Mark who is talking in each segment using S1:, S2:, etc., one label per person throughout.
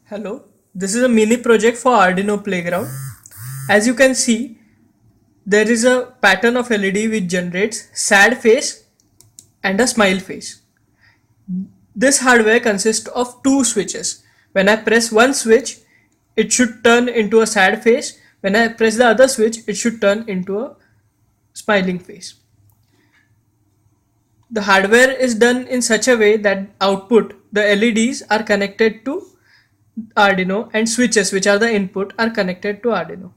S1: Hello, this is a mini project for Arduino Playground. As you can see, there is a pattern of LED which generates sad face and a smile face. This hardware consists of two switches. When I press one switch, it should turn into a sad face. When I press the other switch, it should turn into a smiling face. The hardware is done in such a way that output, the LEDs are connected to Arduino and switches, which are the input, are connected to Arduino.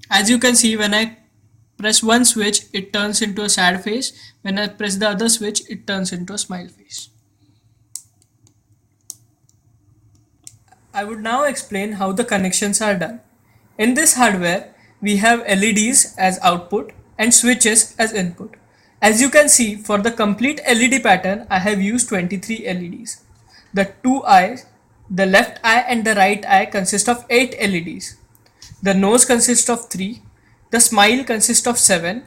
S1: As you can see, when I press one switch, it turns into a sad face. When I press the other switch, it turns into a smile face. I would now explain how the connections are done. In this hardware, we have LEDs as output and switches as input. As you can see, for the complete LED pattern, I have used 23 LEDs. The two eyes, the left eye and the right eye consist of 8 LEDs. The nose consists of 3, the smile consists of 7,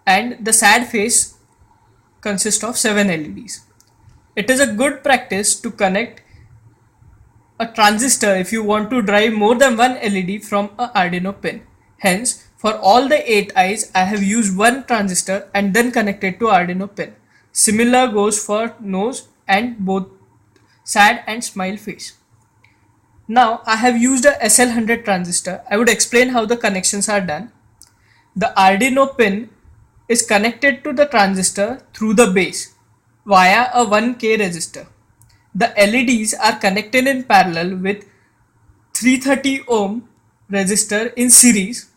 S1: and the sad face consists of 7 LEDs. It is a good practice to connect a transistor if you want to drive more than one LED from a Arduino pin. Hence, for all the 8 eyes, I have used one transistor and then connected to Arduino pin. Similar goes for nose and both sad and smile face. Now I have used a SL100 transistor. I would explain how the connections are done. The Arduino pin is connected to the transistor through the base via a 1K resistor. The LEDs are connected in parallel with 330 ohm resistor in series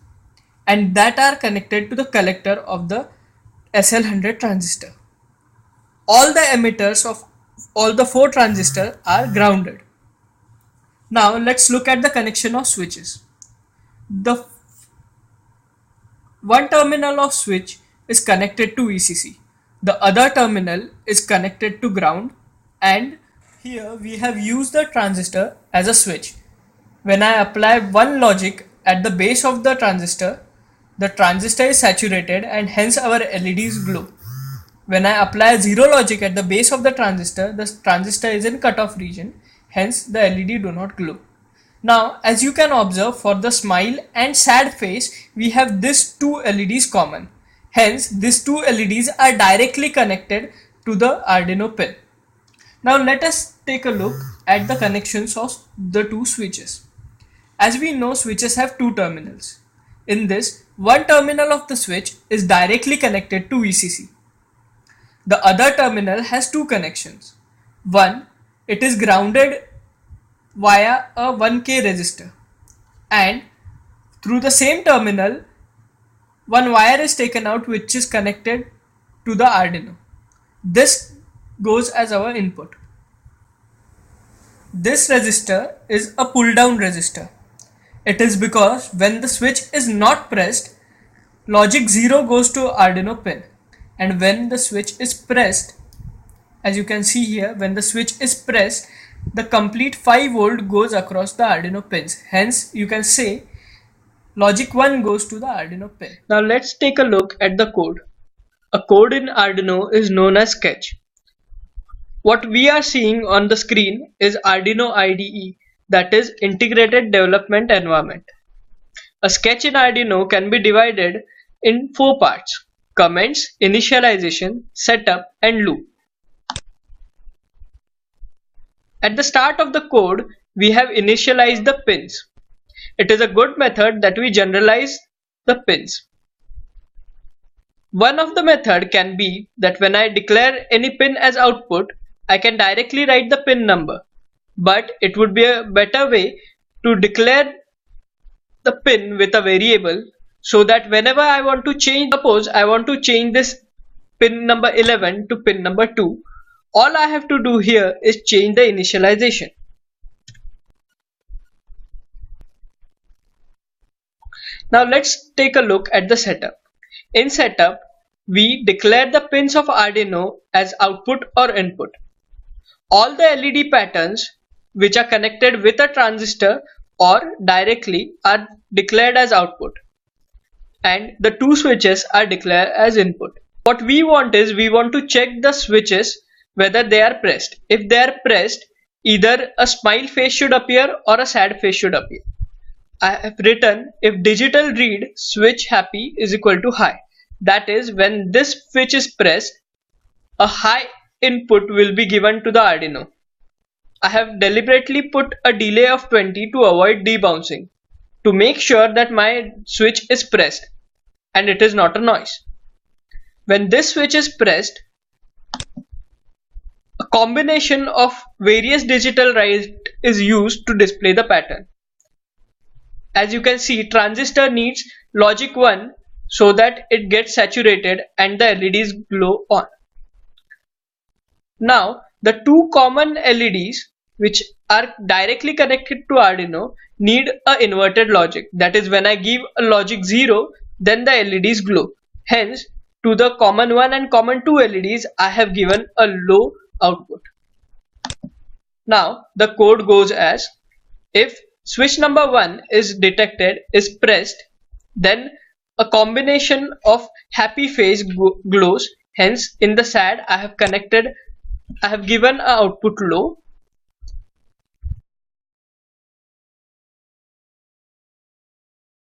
S1: and that are connected to the collector of the SL100 transistor. All the emitters of all the 4 transistors are grounded. Now let's look at the connection of switches. The one terminal of switch is connected to VCC. The other terminal is connected to ground, and here we have used the transistor as a switch. When I apply one logic at the base of the transistor is saturated and hence our LEDs glow. When I apply zero logic at the base of the transistor is in cutoff region, hence the LED do not glow. Now, as you can observe, for the smile and sad face, we have these two LEDs common. Hence, these two LEDs are directly connected to the Arduino pin. Now, let us take a look at the connections of the two switches. As we know, switches have two terminals. In this, one terminal of the switch is directly connected to VCC. The other terminal has two connections. One, it is grounded via a 1K resistor, and through the same terminal one wire is taken out which is connected to the Arduino. This goes as our input. This resistor is a pull down resistor. It is because when the switch is not pressed, logic 0 goes to Arduino pin, and when the switch is pressed, as you can see here, when the switch is pressed, the complete 5 volt goes across the Arduino pins. Hence, you can say logic 1 goes to the Arduino pin. Now let's take a look at the code. A code in Arduino is known as sketch. What we are seeing on the screen is Arduino IDE, that is Integrated Development Environment. A sketch in Arduino can be divided in 4 parts: comments, initialization, setup, and loop. At the start of the code, we have initialized the pins. It is a good method that we generalize the pins. One of the method can be that when I declare any pin as output, I can directly write the pin number. But it would be a better way to declare the pin with a variable so that whenever I want to change, suppose I want to change this pin number 11 to pin number 2, all I have to do here is change the initialization. Now let's take a look at the setup. In setup, we declare the pins of Arduino as output or input. All the LED patterns which are connected with a transistor or directly are declared as output. and the two switches are declared as input. What we want is we want to check the switches whether they are pressed. If they are pressed, either a smile face should appear or a sad face should appear. I have written if digital read switch happy is equal to high. That is, when this switch is pressed, a high input will be given to the Arduino. I have deliberately put a delay of 20 to avoid debouncing, to make sure that my switch is pressed and it is not a noise. When this switch is pressed, a combination of various digital write is used to display the pattern. As you can see, transistor needs logic 1 so that it gets saturated and the LEDs glow on. Now, the two common LEDs which are directly connected to Arduino need a inverted logic. That is, when I give a logic 0, then the LEDs glow. Hence, to the common 1 and common 2 LEDs, I have given a low output. Now, the code goes as, if switch number 1 is detected is pressed, then a combination of happy phase glows. Hence, in the sad, I have given a output low.